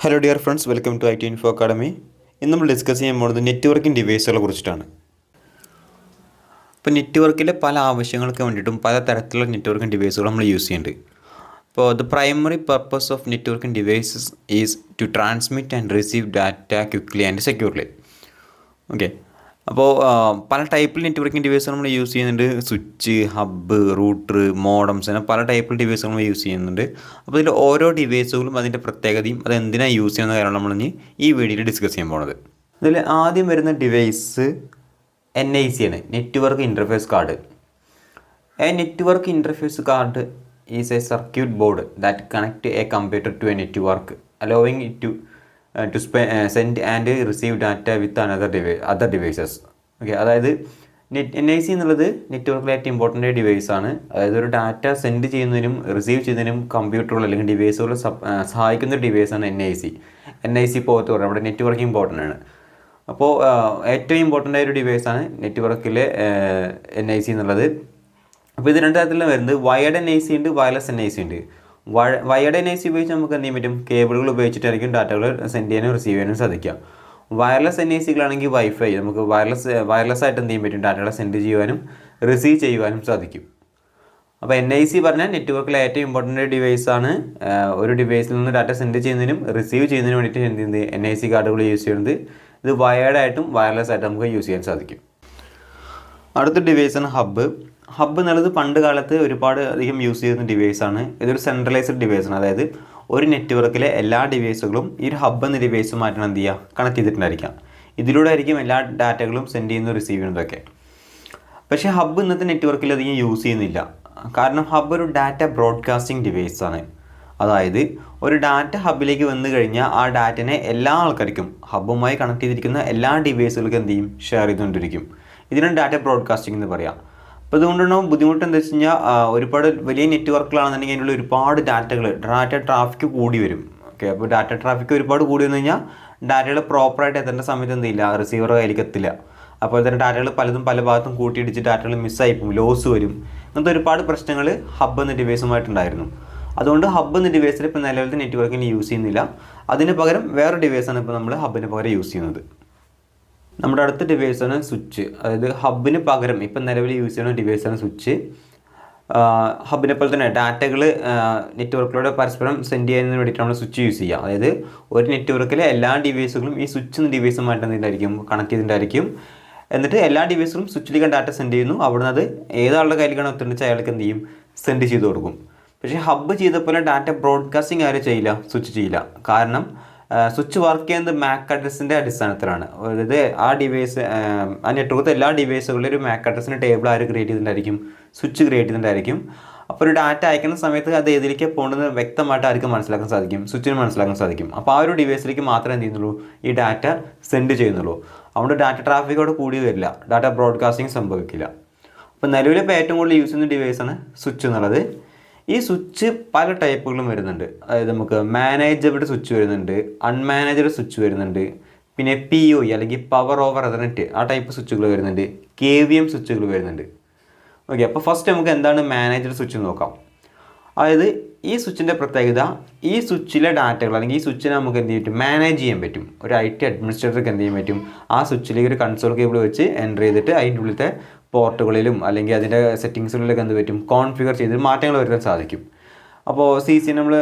Hello dear friends, welcome to IT info academy. ഇന്ന് നമ്മൾ discuss ചെയ്യാൻ പോകുന്നത് നെറ്റ്വർക്കിംഗ് ഡിവൈസുകളെ കുറിച്ചിട്ടാണ്. ഇപ്പോൾ നെറ്റ്വർക്കിലെ പല ആവശ്യങ്ങൾക്ക് വേണ്ടിയിട്ടും പല തരത്തിലുള്ള നെറ്റ്വർക്കിംഗ് ഡിവൈസുകൾ നമ്മൾ യൂസ് ചെയ്യുന്നുണ്ട്. അപ്പോൾ the primary purpose of networking devices is to transmit and receive data quickly and securely. Okay, അപ്പോൾ പല ടൈപ്പിൽ നെറ്റ്വർക്കിംഗ് ഡിവൈസുകൾ നമ്മൾ യൂസ് ചെയ്യുന്നുണ്ട്. സ്വിച്ച്, ഹബ്ബ്, റൂട്ടർ, മോഡംസ്, അങ്ങനെ പല ടൈപ്പിൽ ഡിവൈസുകൾ നമ്മൾ യൂസ് ചെയ്യുന്നുണ്ട്. അപ്പോൾ ഇതിൽ ഓരോ ഡിവൈസുകളും അതിൻ്റെ പ്രത്യേകതയും അത് എന്തിനാണ് യൂസ് ചെയ്യുന്ന കാര്യമാണ് നമ്മൾ ഇനി ഈ വീഡിയോയിൽ ഡിസ്കസ് ചെയ്യാൻ പോകുന്നത്. ഇതിൽ ആദ്യം വരുന്ന ഡിവൈസ് NIC ആണ്, network interface card. A network interface card is a circuit board that connect a computer to a network allowing it to send and receive data with other devices. Okay, അതായത് NIC എന്നുള്ളത് നെറ്റ്വർക്കിലെ ഏറ്റവും important ഡിവൈസാണ്. അതായത് ഒരു data send ചെയ്യുന്നതിനും receive ചെയ്യുന്നതിനും കമ്പ്യൂട്ടറുകൾ അല്ലെങ്കിൽ ഡിവൈസുകൾ സഹായിക്കുന്ന ഒരു ഡിവൈസാണ് NIC പോകത്ത് പറയുന്നത്. നമ്മുടെ നെറ്റ്വർക്കിംഗ് ഇമ്പോർട്ടൻ്റ് ആണ്. അപ്പോൾ ഏറ്റവും ഇമ്പോർട്ടൻ്റ് ആയ ഒരു ഡിവൈസാണ് നെറ്റ്വർക്കിലെ NIC എന്നുള്ളത്. അപ്പോൾ ഇത് രണ്ട് തരത്തിലാണ് വരുന്നത്. വയർഡ് NIC ഉണ്ട്, വയർലെസ് NIC ഉണ്ട്. വയർഡ് NIC ഉപയോഗിച്ച് നമുക്ക് എന്ത് ചെയ്യാൻ പറ്റും? കേബിളുകൾ ഉപയോഗിച്ചിട്ടായിരിക്കും ഡാറ്റകൾ സെൻഡ് ചെയ്യാനും റിസീവ് ചെയ്യാനും സാധിക്കുക. വയർലെസ് NICകളാണെങ്കിൽ വൈഫൈ, നമുക്ക് വയർലെസ് ആയിട്ട് എന്ത് ചെയ്യാൻ പറ്റും? ഡാറ്റകൾ സെൻഡ് ചെയ്യുവാനും റിസീവ് ചെയ്യുവാനും സാധിക്കും. അപ്പോൾ NIC പറഞ്ഞാൽ നെറ്റ്വർക്കിലെ ഏറ്റവും ഇമ്പോർട്ടൻ്റ് ഡിവൈസാണ്. ഒരു ഡിവൈസിൽ നിന്ന് ഡാറ്റ സെൻഡ് ചെയ്യുന്നതിനും റിസീവ് ചെയ്യുന്നതിനും വേണ്ടിയിട്ട് എന്ത് ചെയ്യുന്നത്? NIC കാർഡുകൾ യൂസ് ചെയ്യുന്നത്. ഇത് വയർഡായിട്ടും വയർലെസ് ആയിട്ടും നമുക്ക് യൂസ് ചെയ്യാൻ സാധിക്കും. അടുത്ത ഡിവൈസാണ് ഹബ്ബ്. ഹബ്ബ് എന്നുള്ളത് പണ്ട് കാലത്ത് ഒരുപാട് അധികം യൂസ് ചെയ്യുന്ന ഡിവൈസാണ്. ഇതൊരു സെൻട്രലൈസ്ഡ് ഡിവൈസാണ്. അതായത് ഒരു നെറ്റ്വർക്കിലെ എല്ലാ ഡിവൈസുകളും ഈ ഒരു ഹബ്ബ് എന്ന ഡിവൈസുമായിട്ടാണ് എന്ത് ചെയ്യുക? കണക്ട് ചെയ്തിട്ടുണ്ടായിരിക്കാം. ഇതിലൂടെ ആയിരിക്കും എല്ലാ ഡാറ്റകളും സെൻഡ് ചെയ്യുന്നതും റിസീവ് ചെയ്യുന്നതൊക്കെ. പക്ഷേ ഹബ്ബ് ഇന്നത്തെ നെറ്റ്വർക്കിൽ അധികം യൂസ് ചെയ്യുന്നില്ല. കാരണം ഹബ്ബ് ഒരു ഡാറ്റ ബ്രോഡ്കാസ്റ്റിംഗ് ഡിവൈസാണ്. അതായത് ഒരു ഡാറ്റ ഹബ്ബിലേക്ക് വന്നു കഴിഞ്ഞാൽ ആ ഡാറ്റനെ എല്ലാ ആൾക്കാർക്കും, ഹബ്ബുമായി കണക്ട് ചെയ്തിരിക്കുന്ന എല്ലാ ഡിവൈസുകൾക്കും എന്ത് ചെയ്യും? ഷെയർ ചെയ്തുകൊണ്ടിരിക്കും. ഇതിനാണ് ഡാറ്റ ബ്രോഡ്കാസ്റ്റിംഗ് എന്ന് പറയാം. അപ്പോൾ അതുകൊണ്ടുണ്ടാവും ബുദ്ധിമുട്ട് എന്താ വെച്ച് കഴിഞ്ഞാൽ ഒരുപാട് വലിയ നെറ്റ്വർക്കുകളാണെന്നുണ്ടെങ്കിൽ അതിനുള്ള ഒരുപാട് ഡാറ്റ ട്രാഫിക് കൂടി വരും. ഓക്കെ, അപ്പോൾ ഡാറ്റ ട്രാഫിക് ഒരുപാട് കൂടി വന്നു കഴിഞ്ഞാൽ ഡാറ്റകൾ പ്രോപ്പറായിട്ട് എത്തേണ്ട സമയത്ത് എന്ത് ചെയ്യില്ല? റിസീവർ കയ്യിലേക്ക് എത്തില്ല. അപ്പോൾ തന്നെ ഡാറ്റകൾ പലതും പല ഭാഗത്തും കൂട്ടിയിടിച്ച് ഡാറ്റകൾ മിസ്സായി പോകും, ലോസ് വരും. അങ്ങനത്തെ ഒരുപാട് പ്രശ്നങ്ങൾ ഹബ്ബ് എന്ന ഡിവൈസുമായിട്ടുണ്ടായിരുന്നു. അതുകൊണ്ട് ഹബ്ബ് എന്ന ഡിവൈസിൽ ഇപ്പോൾ നിലവിലത്തെ നെറ്റ്വർക്കിന് യൂസ് ചെയ്യുന്നില്ല. അതിന് പകരം വേറെ ഡിവൈസാണ് ഇപ്പോൾ നമ്മൾ ഹബ്ബിന് പകരം യൂസ് ചെയ്യുന്നത്. നമ്മുടെ അടുത്ത ഡിവൈസാണ് സ്വിച്ച്. അതായത് ഹബ്ബിന് പകരം ഇപ്പം നിലവിൽ യൂസ് ചെയ്യുന്ന ഡിവൈസാണ് സ്വിച്ച്. ഹബ്ബിനെ പോലെ തന്നെ ഡാറ്റകൾ നെറ്റ്വർക്കിലൂടെ പരസ്പരം സെൻഡ് ചെയ്യുന്നതിന് വേണ്ടിയിട്ട് നമ്മൾ സ്വിച്ച് യൂസ് ചെയ്യുക. അതായത് ഒരു നെറ്റ്വർക്കിലെ എല്ലാ ഡിവൈസുകളും ഈ സ്വിച്ച് എന്ന ഡിവൈസുമായിട്ട് എന്തിട്ടായിരിക്കും? കണക്ട് ചെയ്തിട്ടുണ്ടായിരിക്കും. എന്നിട്ട് എല്ലാ ഡിവൈസുകളും സ്വിച്ചിലേക്ക് ഡാറ്റ സെൻഡ് ചെയ്യുന്നു. അവിടുന്ന് അത് ഏതാളുടെ കയ്യിലേക്കാണ് എത്തുന്നത് അയാൾക്ക് എന്ത് ചെയ്യും? സെൻഡ് ചെയ്ത് കൊടുക്കും. പക്ഷേ ഹബ്ബ് ചെയ്ത പോലെ ഡാറ്റ ബ്രോഡ്കാസ്റ്റിംഗ് ആരും ചെയ്യില്ല, സ്വിച്ച് ചെയ്യില്ല. കാരണം സ്വിച്ച് വർക്ക് ചെയ്യുന്നത് MAC അഡ്രസ്സിൻ്റെ അടിസ്ഥാനത്തിലാണ്. അതായത് ആ നെറ്റ്വർക്കത്തെ എല്ലാ ഡിവൈസുകളിലും ഒരു MAC അഡ്രസ്സിൻ്റെ ടേബിൾ ആര് ക്രിയേറ്റ് ചെയ്തിട്ടുണ്ടായിരിക്കും? സ്വിച്ച് ക്രിയേറ്റ് ചെയ്തിട്ടുണ്ടായിരിക്കും. അപ്പോൾ ഒരു ഡാറ്റ അയക്കുന്ന സമയത്ത് അത് ഏതിലേക്ക് പോകേണ്ടത് വ്യക്തമായിട്ട് ആർക്കും മനസ്സിലാക്കാൻ സാധിക്കും? സ്വിച്ചിന് മനസ്സിലാക്കാൻ സാധിക്കും. അപ്പോൾ ആ ഒരു ഡിവൈസിലേക്ക് മാത്രമേ എന്ത് ചെയ്യുന്നുള്ളൂ? ഈ ഡാറ്റ സെൻഡ് ചെയ്യുന്നുള്ളൂ. അതുകൊണ്ട് ഡാറ്റ ട്രാഫിക്കോട് കൂടി വരില്ല, ഡാറ്റ ബ്രോഡ്കാസ്റ്റിംഗ് സംഭവിക്കില്ല. അപ്പോൾ നിലവിലിപ്പോൾ ഏറ്റവും കൂടുതൽ യൂസ് ചെയ്യുന്ന ഡിവൈസാണ് സ്വിച്ച് എന്നുള്ളത്. ഈ സ്വിച്ച് പല ടൈപ്പുകളും വരുന്നുണ്ട്. അതായത് നമുക്ക് മാനേജബിൾ സ്വിച്ച് വരുന്നുണ്ട്, അൺമാനേജബിൾ സ്വിച്ച് വരുന്നുണ്ട്, പിന്നെ PoE അല്ലെങ്കിൽ പവർ ഓവർ എതർനെറ്റ് ആ ടൈപ്പ് സ്വിച്ചുകൾ വരുന്നുണ്ട്, KVM സ്വിച്ചുകൾ വരുന്നുണ്ട്. ഓക്കെ, അപ്പോൾ ഫസ്റ്റ് നമുക്ക് എന്താണ് മാനേജബിൾ സ്വിച്ച് നോക്കാം. അതായത് ഈ സ്വിച്ചിൻ്റെ പ്രത്യേകത, ഈ സ്വിച്ചിലെ ഡാറ്റകൾ അല്ലെങ്കിൽ ഈ സ്വിച്ചിനെ നമുക്ക് എന്ത് ചെയ്യാൻ പറ്റും? മാനേജ് ചെയ്യാൻ പറ്റും. ഒരു IT അഡ്മിനിസ്ട്രേറ്റർക്ക് എന്ത് ചെയ്യാൻ പറ്റും? ആ സ്വിച്ചിലേക്ക് ഒരു കൺസോൾ കേബിൾ വെച്ച് എൻ്റർ ചെയ്തിട്ട് അതിൻ്റെ ഉള്ളിലത്തെ പോർട്ടുകളിലും അല്ലെങ്കിൽ അതിൻ്റെ സെറ്റിങ്സുകളിലൊക്കെ എന്ത് പറ്റും? കോൺഫിഗർ ചെയ്ത് മാറ്റങ്ങൾ വരുത്താൻ സാധിക്കും. അപ്പോൾ നമ്മൾ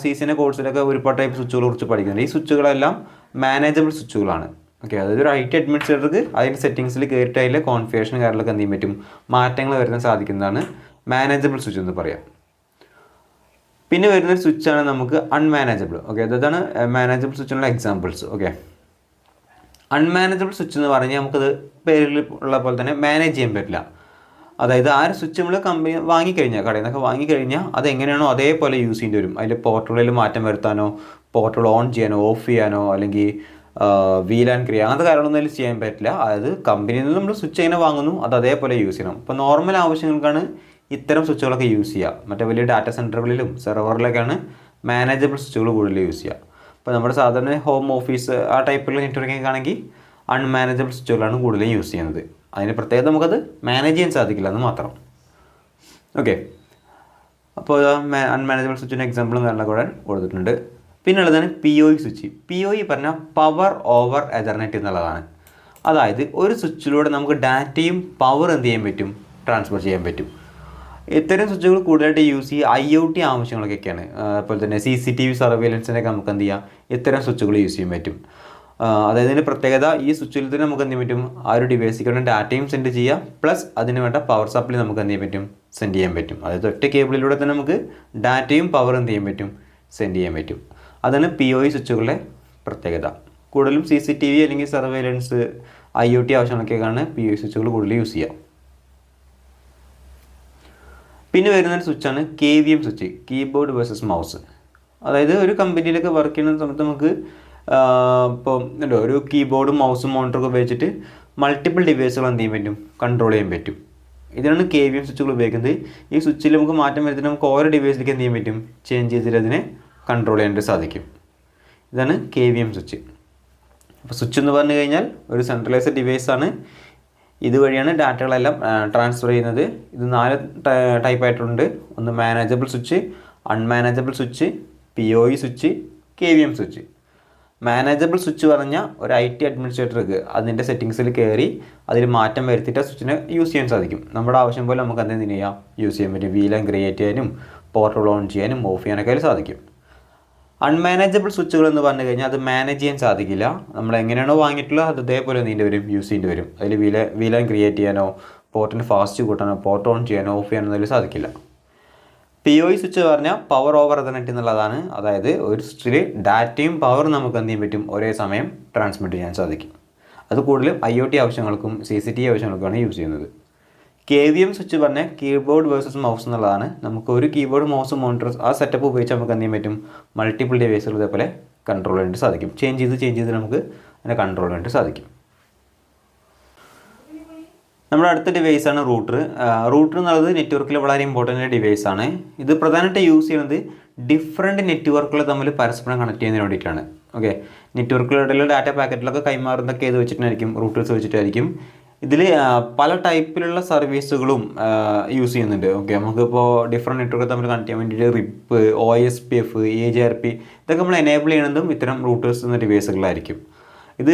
CCNA കോഴ്സിലൊക്കെ ഒരുപാട് ടൈപ്പ് സ്വിച്ചുകളെ കുറിച്ച് പഠിക്കുന്നുണ്ട്. ഈ സ്വിച്ചുകളെല്ലാം മാനേജബിൾ സ്വിച്ചുകളാണ്. ഓക്കെ, അതായത് ഒരു IT അഡ്മിനിസ്ട്രേറ്റർക്ക് അതിൻ്റെ സെറ്റിങ്സിൽ കയറിയിട്ട് അതിലെ കോൺഫിഗറേഷൻ കാര്യങ്ങളൊക്കെ എന്ത് ചെയ്യാൻ പറ്റും? മാറ്റങ്ങൾ വരുത്താൻ സാധിക്കുന്നതാണ് മാനേജബിൾ സ്വിച്ച് എന്ന് പറയാം. പിന്നെ വരുന്നൊരു സ്വിച്ചാണ് നമുക്ക് അൺമാനേജബിൾ. ഓക്കെ, അതാണ് മാനേജബിൾ സ്വിച്ചിനുള്ള എക്സാമ്പിൾസ്. ഓക്കെ, അൺമാനേജബിൾ സ്വിച്ച് എന്ന് പറഞ്ഞാൽ നമുക്കത് പേരിൽ ഉള്ള പോലെ തന്നെ മാനേജ് ചെയ്യാൻ പറ്റില്ല. അതായത് ആ ഒരു സ്വിച്ച് നമ്മൾ കമ്പനി വാങ്ങിക്കഴിഞ്ഞാൽ, കടയിൽ നിന്നൊക്കെ വാങ്ങിക്കഴിഞ്ഞാൽ അത് എങ്ങനെയാണോ അതേപോലെ യൂസ് ചെയ്യേണ്ടി വരും. അതിൽ പോർട്ടുകളിൽ മാറ്റം വരുത്താനോ, പോർട്ടുകൾ ഓൺ ചെയ്യാനോ ഓഫ് ചെയ്യാനോ അല്ലെങ്കിൽ വീൽ ആൻഡ് ക്രിയ അങ്ങനത്തെ കാര്യങ്ങളൊന്നും അതിൽ ചെയ്യാൻ പറ്റില്ല. അതായത് കമ്പനിയിൽ നിന്ന് നമ്മൾ സ്വിച്ച് എങ്ങനെ വാങ്ങുന്നു അത് അതേപോലെ യൂസ് ചെയ്യണം. ഇപ്പോൾ നോർമൽ ആവശ്യങ്ങൾക്കാണ് ഇത്തരം സ്വിച്ചുകളൊക്കെ യൂസ് ചെയ്യുക. മറ്റേ വലിയ ഡാറ്റ സെൻറ്ററുകളിലും സെർവറിലൊക്കെയാണ് മാനേജബിൾ സ്വിച്ചുകൾ കൂടുതൽ യൂസ് ചെയ്യുക. അപ്പോൾ നമ്മുടെ സാധാരണ ഹോം ഓഫീസ് ആ ടൈപ്പുള്ള നെറ്റ്വർക്കിംഗ് ആണെങ്കിൽ അൺമാനേജബിൾ സ്വിച്ചുകളാണ് കൂടുതലും യൂസ് ചെയ്യുന്നത്. അതിന് പ്രത്യേകത നമുക്കത് മാനേജ് ചെയ്യാൻ സാധിക്കില്ല എന്ന് മാത്രം. ഓക്കെ, അപ്പോൾ അൺമാനേജബിൾ സ്വിച്ചിൻ്റെ എക്സാമ്പിളും കാര്യങ്ങളൊക്കെ ഇവിടെ കൊടുത്തിട്ടുണ്ട്. പിന്നെ ഉള്ളതാണ് PoE സ്വിച്ച്. PoE പറഞ്ഞാൽ പവർ ഓവർ എതർനെറ്റ് എന്നുള്ളതാണ്. അതായത് ഒരു സ്വിച്ചിലൂടെ നമുക്ക് ഡാറ്റയും പവർ എന്ത് ചെയ്യാൻ പറ്റും, ട്രാൻസ്ഫർ ചെയ്യാൻ പറ്റും. ഇത്തരം സ്വിച്ചുകൾ കൂടുതലായിട്ട് യൂസ് ചെയ്യുക IoT ആവശ്യങ്ങൾക്കൊക്കെയാണ്. അതുപോലെ തന്നെ CCTV സർവൈലൻസിനൊക്കെ നമുക്ക് എന്ത് ചെയ്യാം, ഇത്തരം സ്വിച്ചുകൾ യൂസ് ചെയ്യാൻ പറ്റും. അതായത് ഇതിൻ്റെ പ്രത്യേകത, ഈ സ്വിച്ചിൽ തന്നെ നമുക്ക് എന്ത് ചെയ്യാൻ പറ്റും, ആ ഒരു ഡിവൈസിലേക്ക് ഡാറ്റയും സെൻഡ് ചെയ്യാം, പ്ലസ് അതിന് വേണ്ട പവർ സപ്ലൈ നമുക്ക് എന്ത് ചെയ്യാൻ പറ്റും, സെൻഡ് ചെയ്യാൻ പറ്റും. അതായത് ഒറ്റ കേബിളിലൂടെ തന്നെ നമുക്ക് ഡാറ്റയും പവർ എന്ത് ചെയ്യാൻ പറ്റും, സെൻഡ് ചെയ്യാൻ പറ്റും. അതാണ് PoE സ്വിച്ചുകളുടെ പ്രത്യേകത. കൂടുതലും CCTV അല്ലെങ്കിൽ സർവൈലൻസ് IoT ആവശ്യങ്ങൾക്കൊക്കെയാണ് PoE സ്വിച്ചുകൾ കൂടുതൽ യൂസ് ചെയ്യുക. പിന്നെ വരുന്നൊരു സ്വിച്ചാണ് KVM switch, keyboard versus mouse. അതായത് ഒരു കമ്പനിയിലൊക്കെ വർക്ക് ചെയ്യുന്ന സമയത്ത് നമുക്ക് ഇപ്പോൾ ഉണ്ടോ ഒരു കീബോർഡും മൗസും മോണിറ്ററൊക്കെ ഉപയോഗിച്ചിട്ട് മൾട്ടിപ്പിൾ ഡിവൈസുകൾ എന്ത് ചെയ്യാൻ പറ്റും, കൺട്രോൾ ചെയ്യാൻ പറ്റും. ഇതിനാണ് KVM സ്വിച്ചുകൾ ഉപയോഗിക്കുന്നത്. ഈ സ്വിച്ചിൽ നമുക്ക് മാറ്റം വരുത്തിയിട്ട് നമുക്ക് ഓരോ ഡിവൈസിലേക്ക് എന്ത് ചെയ്യാൻ പറ്റും, ചേഞ്ച് ചെയ്തിട്ട് അതിനെ കൺട്രോൾ ചെയ്യാനായിട്ട് സാധിക്കും. ഇതാണ് KVM സ്വിച്ച്. അപ്പോൾ സ്വിച്ച് എന്ന് പറഞ്ഞു കഴിഞ്ഞാൽ ഒരു സെൻട്രലൈസ്ഡ് ഡിവൈസാണ്. ഇതുവഴിയാണ് ഡാറ്റകളെല്ലാം ട്രാൻസ്ഫർ ചെയ്യുന്നത്. ഇത് 4 ടൈപ്പായിട്ടുണ്ട്. ഒന്ന് manageable switch, unmanageable switch, PoE switch, KVM switch. Manageable switch പറഞ്ഞാൽ ഒരു IT അഡ്മിനിസ്ട്രേറ്റർക്ക് അതിൻ്റെ സെറ്റിങ്സിൽ കയറി അതിൽ മാറ്റം വരുത്തിയിട്ട് സ്വിച്ചിനെ യൂസ് ചെയ്യാൻ സാധിക്കും. നമ്മുടെ ആവശ്യം പോലെ നമുക്ക് എന്തെങ്കിലും ചെയ്യാം, യൂസ് ചെയ്യാൻ പറ്റും. VLAN ക്രിയേറ്റ് ചെയ്യാനും പോർട്ടബിൾ ഓൺ ചെയ്യാനും ഓഫ് ചെയ്യാനൊക്കെ അതിൽ സാധിക്കും. അൺമാനേജബിൾ സ്വിച്ചുകൾ എന്ന് പറഞ്ഞു കഴിഞ്ഞാൽ അത് മാനേജ് ചെയ്യാൻ സാധിക്കില്ല. നമ്മൾ എങ്ങനെയാണോ വാങ്ങിയിട്ടുള്ളത് അത് അതേപോലെ നീണ്ടു വരും, യൂസ് ചെയ്യേണ്ടി വരും. അതിൽ VLAN ക്രിയേറ്റ് ചെയ്യാനോ പോർട്ടിന് ഫാസ്റ്റ് കൂട്ടാനോ പോർട്ട് ഓൺ ചെയ്യാനോ ഓഫ് ചെയ്യാനോ അതിൽ സാധിക്കില്ല. PoE സ്വിച്ച് പറഞ്ഞാൽ പവർ ഓവർ എതർനെറ്റ് എന്നുള്ളതാണ്. അതായത് ഒരു സ്വിച്ചിൽ ഡാറ്റയും പവറും നമുക്ക് എന്ത് ചെയ്യാൻ പറ്റും, ഒരേ സമയം ട്രാൻസ്മിറ്റ് ചെയ്യാൻ സാധിക്കും. അത് കൂടുതലും IoT ആവശ്യങ്ങൾക്കും CCTV ആവശ്യങ്ങൾക്കുമാണ് യൂസ് ചെയ്യുന്നത്. KVM സ്വിച്ച് പറഞ്ഞാൽ കീബോർഡ് വേഴ്സസ് മൗസ് എന്നുള്ളതാണ്. നമുക്ക് ഒരു കീബോർഡ് മൗസ് മോണിറ്റർ ആ സെറ്റപ്പ് ഉപയോഗിച്ച് നമുക്ക് എന്ത് ചെയ്യാൻ പറ്റും, മൾട്ടിപ്പിൾ ഡിവൈസുകൾ ഇതേപോലെ കൺട്രോൾ ചെയ്യാനായിട്ട് സാധിക്കും. ചേഞ്ച് ചെയ്ത് നമുക്ക് അതിനെ കൺട്രോൾ ചെയ്യാനായിട്ട് സാധിക്കും. നമ്മുടെ അടുത്ത ഡിവൈസാണ് റൂട്ടർ. റൂട്ടർ എന്നുള്ളത് നെറ്റ്വർക്കിൽ വളരെ ഇമ്പോർട്ടൻ്റ് ഡിവൈസാണ്. ഇത് പ്രധാനമായിട്ട് യൂസ് ചെയ്യുന്നത് ഡിഫറെൻറ്റ് നെറ്റ്വർക്കുകൾ തമ്മിൽ പരസ്പരം കണക്ട് ചെയ്യുന്നതിന് വേണ്ടിയിട്ടാണ്. ഓക്കെ, നെറ്റ്വർക്കുകളുടെ ഡാറ്റ പാക്കറ്റിലൊക്കെ കൈമാറുന്നതൊക്കെ ഏത് വെച്ചിട്ടായിരിക്കും, റൂട്ടേഴ്സ് വെച്ചിട്ടായിരിക്കും. ഇതിൽ പല ടൈപ്പിലുള്ള സർവീസുകളും യൂസ് ചെയ്യുന്നുണ്ട്. ഓക്കെ, നമുക്കിപ്പോൾ ഡിഫറെൻറ്റ് നെറ്റ്വർക്ക് തമ്മിൽ കണക്ട് ചെയ്യാൻ വേണ്ടിയിട്ട് RIP, OSPF, AGRP ഇതൊക്കെ നമ്മൾ എനേബിൾ ചെയ്യുന്നതും ഇത്തരം റൂട്ടേഴ്സ് എന്ന ഡിവൈസുകളായിരിക്കും. ഇത്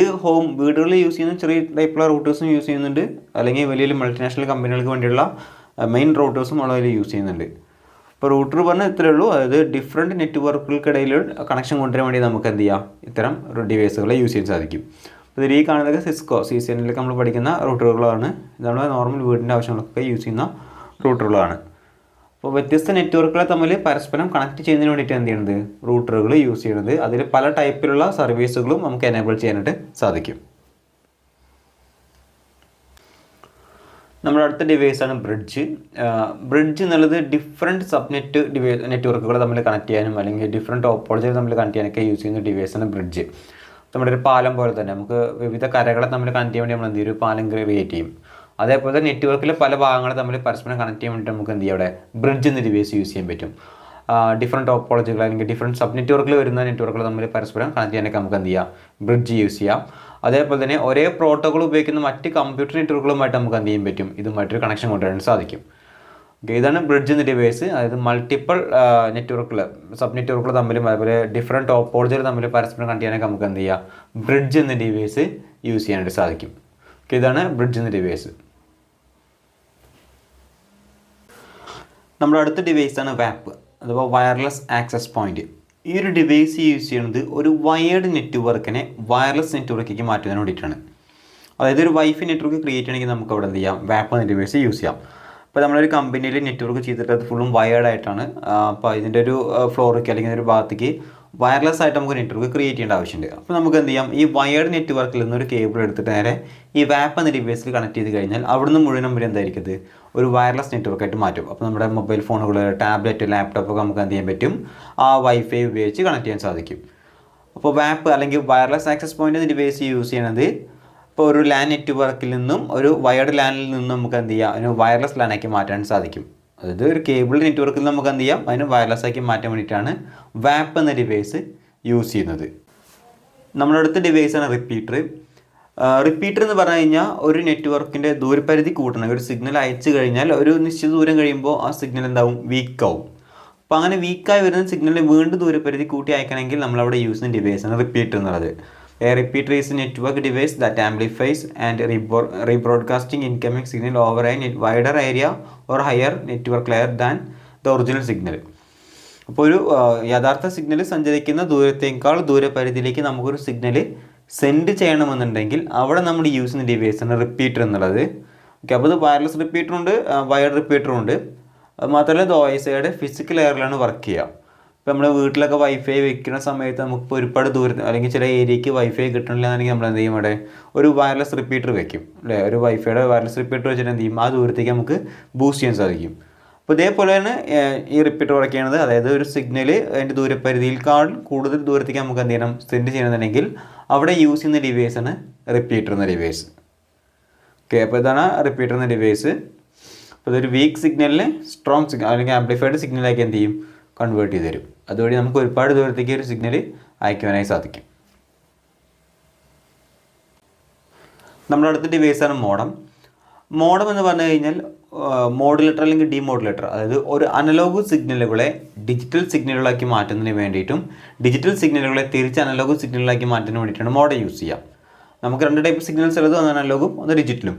വീടുകളിൽ യൂസ് ചെയ്യുന്ന ചെറിയ ടൈപ്പുള്ള റൂട്ടേഴ്സും യൂസ് ചെയ്യുന്നുണ്ട്, അല്ലെങ്കിൽ വലിയ മൾട്ടിനാഷണൽ കമ്പനികൾക്ക് വേണ്ടിയുള്ള മെയിൻ റൂട്ടേഴ്സും അതിൽ യൂസ് ചെയ്യുന്നുണ്ട്. ഇപ്പോൾ റൂട്ടർ പറഞ്ഞാൽ ഇത്രയേ ഉള്ളൂ. അതായത് ഡിഫറെൻറ്റ് നെറ്റ്വർക്കുകൾക്കിടയിൽ കണക്ഷൻ കൊണ്ടുവരാൻ വേണ്ടി നമുക്ക് എന്ത് ചെയ്യാം, ഇത്തരം ഡിവൈസുകളെ യൂസ് ചെയ്യാൻ സാധിക്കും. ഇതിൽ ഈ കാണുന്നത് സിസ്കോ CCNA നമ്മൾ പഠിക്കുന്ന റൂട്ടറുകളാണ്. ഇതാണ് നോർമൽ വീടിൻ്റെ ആവശ്യങ്ങൾക്കൊക്കെ യൂസ് ചെയ്യുന്ന റൂട്ടറുകളാണ്. അപ്പോൾ വ്യത്യസ്ത നെറ്റ്വർക്കുകളെ തമ്മിൽ പരസ്പരം കണക്ട് ചെയ്യുന്നതിന് വേണ്ടിയിട്ട് എന്ത് ചെയ്യുന്നത്, റൂട്ടറുകൾ യൂസ് ചെയ്യുന്നത്. അതിൽ പല ടൈപ്പിലുള്ള സർവീസുകളും നമുക്ക് എനേബിൾ ചെയ്യാനായിട്ട് സാധിക്കും. നമ്മുടെ അടുത്ത ഡിവൈസാണ് ബ്രിഡ്ജ്. ബ്രിഡ്ജ് എന്നുള്ളത് ഡിഫറെൻറ്റ് സബ്നെറ്റ് നെറ്റ്വർക്കുകൾ തമ്മിൽ കണക്ട് ചെയ്യാനും അല്ലെങ്കിൽ ഡിഫറെൻറ്റ് ടോപ്പോളജികൾ തമ്മിൽ കണക്ട് ചെയ്യാനൊക്കെ യൂസ് ചെയ്യുന്ന ഡിവൈസാണ് ബ്രിഡ്ജ്. നമ്മുടെ ഒരു പാലം പോലെ തന്നെ നമുക്ക് വിവിധ കരകളെ തമ്മിൽ കണക്ട് ചെയ്യാൻ വേണ്ടി നമ്മൾ എന്ത് ചെയ്യും, ഒരു പാലം ക്രിയേറ്റ് ചെയ്യും. അതേപോലെ തന്നെ നെറ്റ്വർക്കിലെ പല ഭാഗങ്ങളെ തമ്മിൽ പരസ്പരം കണക്ട് ചെയ്യാൻ വേണ്ടി നമുക്ക് എന്ത് ചെയ്യാം, അവിടെ ബ്രിഡ്ജ് എന്ന ഡിവൈസ് യൂസ് ചെയ്യാൻ പറ്റും. ഡിഫറെൻറ്റ് ടോപ്പോളജികൾ അല്ലെങ്കിൽ ഡിഫറെൻറ്റ് സബ് നെറ്റ്വർക്കിൽ വരുന്ന നെറ്റ്വർക്കുകൾ തമ്മിൽ പരസ്പരം കണക്ട് ചെയ്യാനൊക്കെ നമുക്ക് എന്ത് ചെയ്യാം, ബ്രിഡ്ജ് യൂസ് ചെയ്യാം. അതേപോലെ തന്നെ ഒരേ പ്രോട്ടോകോൾ ഉപയോഗിക്കുന്ന മറ്റ് കമ്പ്യൂട്ടർ നെറ്റ്വർക്കുകളുമായിട്ട് നമുക്ക് എന്ത് ചെയ്യാൻ പറ്റും, ഇതുമായിട്ടൊരു കണക്ഷൻ കൊണ്ടുവരാൻ സാധിക്കും. ഇതാണ് ബ്രിഡ്ജ് എന്ന ഡിവൈസ്. അതായത് മൾട്ടിപ്പിൾ നെറ്റ്വർക്കുകൾ സബ് നെറ്റ്വർക്കുകൾ തമ്മിലും അതുപോലെ ഡിഫറെൻറ്റ് ടോപ്പോളജികൾ തമ്മിൽ പരസ്പരം കണക്ട് ചെയ്യാനൊക്കെ നമുക്ക് എന്ത് ചെയ്യാം, ബ്രിഡ്ജ് എന്ന ഡിവൈസ് യൂസ് ചെയ്യാനായിട്ട് സാധിക്കും. ഇതാണ് ബ്രിഡ്ജ് എന്ന ഡിവൈസ്. നമ്മുടെ അടുത്ത ഡിവൈസാണ് വാപ്പ് അഥവാ വയർലെസ് ആക്സസ് പോയിൻറ്റ്. ഈ ഒരു ഡിവൈസ് യൂസ് ചെയ്യുന്നത് ഒരു വയേർഡ് നെറ്റ്വർക്കിനെ വയർലെസ് നെറ്റ്വർക്കിലേക്ക് മാറ്റുന്നതിന് വേണ്ടിയിട്ടാണ്. അതായത് ഒരു വൈഫൈ നെറ്റ്വർക്ക് ക്രിയേറ്റ് ചെയ്യണമെങ്കിൽ നമുക്ക് അവിടെ എന്ത് ചെയ്യാം, വാപ്പ് എന്ന ഡിവൈസ് യൂസ് ചെയ്യാം. ഇപ്പോൾ നമ്മളൊരു കമ്പനിയിൽ നെറ്റ്വർക്ക് ചെയ്തിട്ട് അത് ഫുള്ളും വയേർഡ് ആയിട്ടാണ്. അപ്പോൾ ഇതിൻ്റെ ഒരു ഫ്ലോറിലേക്ക് അല്ലെങ്കിൽ ഒരു ഭാഗത്തേക്ക് വയർലെസ് ആയിട്ട് നമുക്ക് നെറ്റ്വർക്ക് ക്രിയേറ്റ് ചെയ്യേണ്ട ആവശ്യമുണ്ട്. അപ്പോൾ നമുക്ക് എന്ത് ചെയ്യാം, ഈ വയേർഡ് നെറ്റ്വർക്കിൽ നിന്നൊരു കേബിൾ എടുത്തിട്ട് നേരെ ഈ വാപ്പ് എന്ന ഡിവൈസിൽ കണക്ട് ചെയ്ത് കഴിഞ്ഞാൽ അവിടുന്ന് മുഴുവൻ നമ്പർ എന്തായിരിക്കും, ഒരു വയർലെസ് നെറ്റ്വർക്കായിട്ട് മാറ്റും. അപ്പോൾ നമ്മുടെ മൊബൈൽ ഫോണുകൾ, ടാബ്ലറ്റ്, ലാപ്ടോപ്പൊക്കെ നമുക്ക് എന്ത് ചെയ്യാൻ പറ്റും, ആ വൈഫൈ ഉപയോഗിച്ച് കണക്ട് ചെയ്യാൻ സാധിക്കും. അപ്പോൾ വാപ്പ് അല്ലെങ്കിൽ വയർലെസ് ആക്സസ് പോയിൻ്റ് എന്ന ഡിവൈസ് യൂസ് ചെയ്യണത് ഇപ്പോൾ ഒരു ലാൻ നെറ്റ്വർക്കിൽ നിന്നും ഒരു വയർഡ് ലാനിൽ നിന്നും നമുക്ക് എന്ത് ചെയ്യാം, അതിന് വയർലെസ് ലാനാക്കി മാറ്റാൻ സാധിക്കും. അതായത് ഒരു കേബിൾ നെറ്റ്വർക്കിൽ നമുക്ക് എന്ത് ചെയ്യാം, അതിന് വയർലെസ് ആക്കി മാറ്റാൻ വേണ്ടിയിട്ടാണ് വാപ്പ് എന്ന ഡിവൈസ് യൂസ് ചെയ്യുന്നത്. നമ്മുടെ അടുത്ത ഡിവൈസാണ് റിപ്പീറ്റർ. റിപ്പീറ്റർ എന്ന് പറഞ്ഞു കഴിഞ്ഞാൽ ഒരു നെറ്റ്വർക്കിൻ്റെ ദൂരപരിധി കൂട്ടണം. ഒരു സിഗ്നൽ അയച്ചു കഴിഞ്ഞാൽ ഒരു നിശ്ചിത ദൂരം കഴിയുമ്പോൾ ആ സിഗ്നൽ എന്താവും, വീക്കാവും. അപ്പോൾ അങ്ങനെ വീക്കായി വരുന്ന സിഗ്നൽ വീണ്ടും ദൂരപരിധി കൂട്ടി അയക്കണമെങ്കിൽ നമ്മളവിടെ യൂസ് ചെയ്യുന്ന ഡിവൈസാണ് റിപ്പീറ്റർ എന്നുള്ളത്. A repeater is a network device that amplifies and rebroadcasting incoming signal over a wider area or higher network layer than the original signal. അപ്പോൾ ഒരു യഥാർത്ഥ സിഗ്നൽ സഞ്ചരിക്കുന്ന ദൂരത്തേക്കാൾ ദൂരപരിധിയിലേക്ക് നമുക്കൊരു സിഗ്നൽ സെൻഡ് ചെയ്യണമെന്നുണ്ടെങ്കിൽ അവിടെ നമ്മൾ യൂസ് ചെയ്യുന്ന ഡിവൈസാണ് റിപ്പീറ്റർ എന്നുള്ളത്. ഓക്കെ, അപ്പോൾ ഇത് വയർലെസ് റിപ്പീറ്ററുണ്ട്, വയർഡ് റിപ്പീറ്ററുണ്ട്. അത് മാത്രമല്ല ഇത് OSIയുടെ ഫിസിക്കൽ ലെയറിലാണ് വർക്ക് ചെയ്യുക. ഇപ്പോൾ നമ്മൾ വീട്ടിലൊക്കെ വൈഫൈ വെക്കുന്ന സമയത്ത് നമുക്കിപ്പോൾ ഒരുപാട് ദൂരം അല്ലെങ്കിൽ ചില ഏരിയയ്ക്ക് വൈഫൈ കിട്ടണില്ല എന്നുണ്ടെങ്കിൽ നമ്മൾ എന്ത് ചെയ്യും, അവിടെ ഒരു വയർലെസ് റിപ്പീറ്റർ വെക്കും അല്ലേ. ഒരു വൈഫൈയുടെ വയർലെസ് റിപ്പീറ്റർ വെച്ചിട്ട് എന്ത് ചെയ്യും, ആ ദൂരത്തേക്ക് നമുക്ക് ബൂസ്റ്റ് ചെയ്യാൻ സാധിക്കും. അപ്പോൾ ഇതേപോലെയാണ് ഈ റിപ്പീറ്റർ വർക്ക് ചെയ്യുന്നത്. അതായത് ഒരു സിഗ്നൽ അതിൻ്റെ ദൂരപരിധിയിൽക്കാൾ കൂടുതൽ ദൂരത്തേക്ക് നമുക്ക് എന്ത് ചെയ്യണം, സെൻഡ് ചെയ്യണമെന്നുണ്ടെങ്കിൽ അവിടെ യൂസ് ചെയ്യുന്ന ഡിവൈസാണ് റിപ്പീറ്റർ എന്ന ഡിവൈസ്. ഓക്കെ, അപ്പോൾ ഇതാണ് റിപ്പീറ്റർ എന്ന ഡിവൈസ്. അപ്പോൾ ഇതൊരു വീക്ക് സിഗ്നലിനെ സ്ട്രോങ് സിഗ്നൽ അല്ലെങ്കിൽ ആംപ്ലിഫൈഡ് സിഗ്നലാക്കി എന്ത് ചെയ്യും, കൺവേർട്ട് ചെയ്ത് തരും. അതുവഴി നമുക്ക് ഒരുപാട് ദൂരത്തേക്ക് ഒരു സിഗ്നൽ അയക്കുവാനായി സാധിക്കും. നമ്മുടെ അടുത്ത ഡിവൈസാണ് മോഡം. മോഡം എന്ന് പറഞ്ഞു കഴിഞ്ഞാൽ മോഡുലേറ്റർ അല്ലെങ്കിൽ ഡിമോഡുലേറ്റർ, അതായത് ഒരു അനലോഗ് സിഗ്നലുകളെ ഡിജിറ്റൽ സിഗ്നലുകളാക്കി മാറ്റുന്നതിന് വേണ്ടിയിട്ടും ഡിജിറ്റൽ സിഗ്നലുകളെ തിരിച്ച് അനലോഗ് സിഗ്നലുകളാക്കി മാറ്റുന്നതിന് വേണ്ടിയിട്ടാണ് മോഡം യൂസ് ചെയ്യുക. നമുക്ക് 2 ടൈപ്പ് സിഗ്നൽസ് ഉള്ളത്, ഒന്ന് അനലോഗും ഒന്ന് ഡിജിറ്റലും.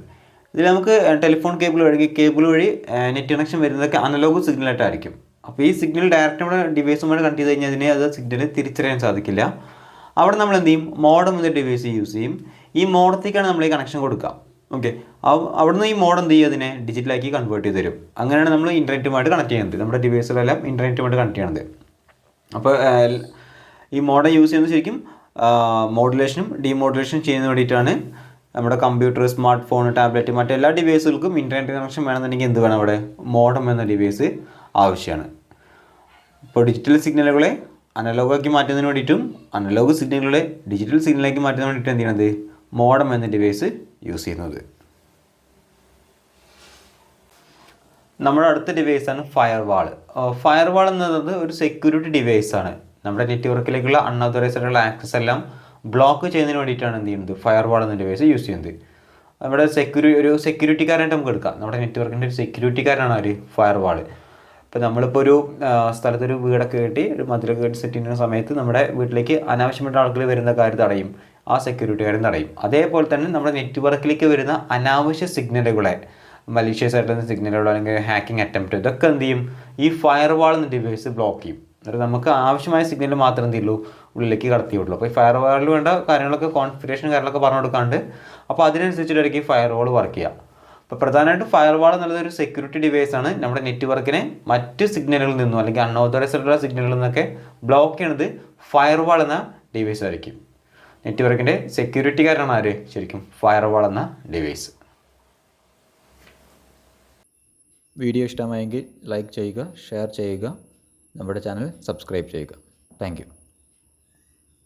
ഇതിൽ നമുക്ക് ടെലിഫോൺ കേബിൾ വഴി നെറ്റ് കണക്ഷൻ വരുന്നതൊക്കെ അനലോഗ് സിഗ്നലായിട്ടായിരിക്കും. അപ്പോൾ ഈ സിഗ്നൽ ഡയറക്റ്റ് നമ്മുടെ ഡിവൈസുമായി കണക്ട് ചെയ്ത് കഴിഞ്ഞാൽ അതിനെ അത് സിഗ്നൽ തിരിച്ചറിയാൻ സാധിക്കില്ല. അവിടെ നമ്മൾ എന്ത് ചെയ്യും, മോഡം എന്ന ഡിവൈസ് യൂസ് ചെയ്യും. ഈ മോഡത്തേക്കാണ് നമ്മൾ ഈ കണക്ഷൻ കൊടുക്കുക. ഓക്കെ, അവിടുന്ന് ഈ മോഡ് എന്ത് ചെയ്യും, അതിനെ ഡിജിറ്റലാക്കി കൺവേർട്ട് ചെയ്ത് തരും. അങ്ങനെയാണ് നമ്മൾ ഇൻ്റർനെറ്റുമായിട്ട് കണക്ട് ചെയ്യുന്നത്. നമ്മുടെ ഡിവൈസുകളെല്ലാം ഇൻ്റർനെറ്റുമായിട്ട് കണക്ട് ചെയ്യണത്. അപ്പോൾ ഈ മോഡം യൂസ് ചെയ്യുന്നത് ശരിക്കും മോഡുലേഷനും ഡിമോഡുലേഷനും ചെയ്യുന്നതിന് വേണ്ടിയിട്ടാണ്. നമ്മുടെ കമ്പ്യൂട്ടർ, സ്മാർട്ട് ഫോൺ, ടാബ്ലറ്റ്, മറ്റെല്ലാ ഡിവൈസുകൾക്കും ഇൻ്റർനെറ്റ് കണക്ഷൻ വേണമെന്നുണ്ടെങ്കിൽ എന്ത് വേണം, അവിടെ മോഡം എന്ന ഡിവൈസ് ആവശ്യമാണ്. ഇപ്പോൾ ഡിജിറ്റൽ സിഗ്നലുകളെ അനലോഗാക്കി മാറ്റുന്നതിന് വേണ്ടിയിട്ടും അനലോഗ് സിഗ്നലുകളെ ഡിജിറ്റൽ സിഗ്നലാക്കി മാറ്റുന്നതിന് വേണ്ടിയിട്ട് എന്ത് ചെയ്യുന്നത്, മോഡം എന്ന ഡിവൈസ് യൂസ് ചെയ്യുന്നത്. നമ്മുടെ അടുത്ത ഡിവൈസാണ് ഫയർവാൾ. ഫയർവാൾ എന്നത് ഒരു സെക്യൂരിറ്റി ഡിവൈസാണ്. നമ്മുടെ നെറ്റ്വർക്കിലേക്കുള്ള അൺഓതറൈസ്ഡ് ആക്സസ് എല്ലാം ബ്ലോക്ക് ചെയ്യുന്നതിന് വേണ്ടിയിട്ടാണ് എന്ത് ചെയ്യുന്നത്, ഫയർവാൾ എന്ന ഡിവൈസ് യൂസ് ചെയ്യുന്നത്. നമ്മുടെ ഒരു സെക്യൂരിറ്റിക്കാരനായിട്ട് നമുക്ക് എടുക്കാം. നമ്മുടെ നെറ്റ്വർക്കിൻ്റെ ഒരു സെക്യൂരിറ്റിക്കാരനാണ് ഒരു ഫയർവാൾ. ഇപ്പോൾ നമ്മളിപ്പോൾ ഒരു സ്ഥലത്തൊരു വീടൊക്കെ കെട്ടി ഒരു മതിലൊക്കെ കെട്ടി സെറ്റ് ചെയ്യുന്ന സമയത്ത് നമ്മുടെ വീട്ടിലേക്ക് അനാവശ്യമായിട്ട് ആളുകൾ വരുന്ന കാര്യം തടയും, ആ സെക്യൂരിറ്റിക്കാരൻ തടയും. അതേപോലെ തന്നെ നമ്മുടെ നെറ്റ്വർക്കിലേക്ക് വരുന്ന അനാവശ്യ സിഗ്നലുകളെ, മലീഷ്യസ് ആയിട്ടുള്ള സിഗ്നലുകളോ അല്ലെങ്കിൽ ഹാക്കിംഗ് അറ്റംപ്റ്റ്, ഇതൊക്കെ എന്ത് ചെയ്യും, ഈ ഫയർവാൾ എന്ന ഡിവൈസ് ബ്ലോക്ക് ചെയ്യും. എന്നിട്ട് നമുക്ക് ആവശ്യമായ സിഗ്നൽ മാത്രം എന്ത് ചെയ്യുള്ളൂ, ഉള്ളിലേക്ക് കടത്തി വിടുള്ളൂ. അപ്പോൾ ഈ ഫയർവാളിൽ വേണ്ട കാര്യങ്ങളൊക്കെ കോൺഫിഗറേഷൻ കാര്യങ്ങളൊക്കെ പറഞ്ഞു കൊടുക്കാണ്ട്, അപ്പോൾ അതിനനുസരിച്ചിട്ടായിരിക്കും ഈ ഫയർവാൾ വർക്ക് ചെയ്യുക. അപ്പോൾ പ്രധാനമായിട്ടും ഫയർവാൾ എന്നുള്ളത് ഒരു സെക്യൂരിറ്റി ഡിവൈസാണ്. നമ്മുടെ നെറ്റ്വർക്കിനെ മറ്റ് സിഗ്നലുകളിൽ നിന്നും അല്ലെങ്കിൽ അൺഓതറൈസ്ഡ് സിഗ്നലുകളിൽ നിന്നൊക്കെ ബ്ലോക്ക് ചെയ്യുന്നത് ഫയർവാൾ എന്ന ഡിവൈസ് ആയിരിക്കും. നെറ്റ്വർക്കിൻ്റെ സെക്യൂരിറ്റിക്കാരാണ് ആര്, ശരിക്കും ഫയർവാൾ എന്ന ഡിവൈസ്. വീഡിയോ ഇഷ്ടമായെങ്കിൽ ലൈക്ക് ചെയ്യുക, ഷെയർ ചെയ്യുക, നമ്മുടെ ചാനൽ സബ്സ്ക്രൈബ് ചെയ്യുക. Thank you.